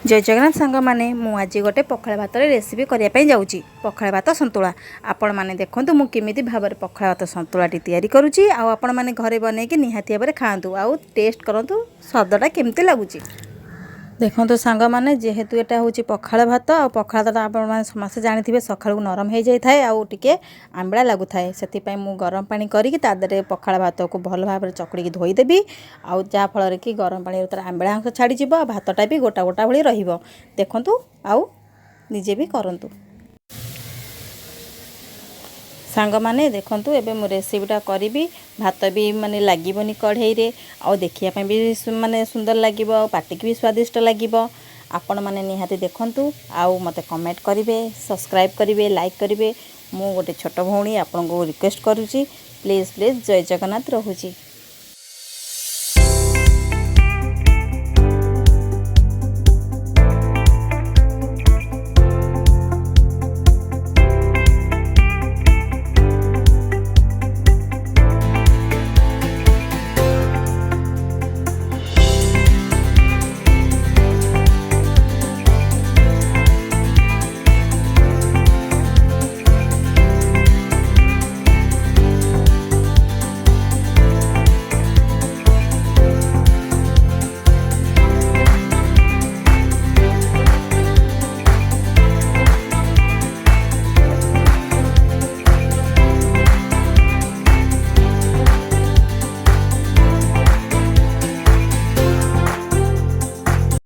जय जगन्नाथ सांग माने मु आज गोटे पखाल भात रेसिपी करने जाऊँगी। पखाल भात संतुला आपण मैंने देखूँ मु केमी भाव में पखाल भात संतुलाटी तैयारी करुँची। आपण मैंने घरे बनईकि निहाती भाव में खातु आउ टेस्ट करूँ स्वादटा केमती लगुच। देखो सांग मैंने जेहेतु यहाँ हूँ पखाल भात आ पखाल भात आप समस्त जानते सका नरम हो जाए आउे आंबड़ा लगुए से मु गरम पानी करके तादे पखाल भात को भल भाव चकड़ी धोईदेवी आउ जहाँफल कि गरम पानी आंबड़ा अंश छाड़ीज भातटा भी गोटा गोटा भाई देखु आउ निजे भी करंतु। सांग माने देखंतु एबे मु रेसिपीटा करी भात भी माने लागबनी कढ़ई रे आ देखिया भी माने सुंदर लागिबो आ पाटी भी स्वादिष्ट लागिबो। आपण माने निहाती देखंतु आउ मते कमेंट करिवे सब्सक्राइब करिवे लाइक करिवे। मु गोटे छोट भौणी आपन को रिक्वेस्ट करूची प्लीज प्लीज जय जगन्नाथ रहूची।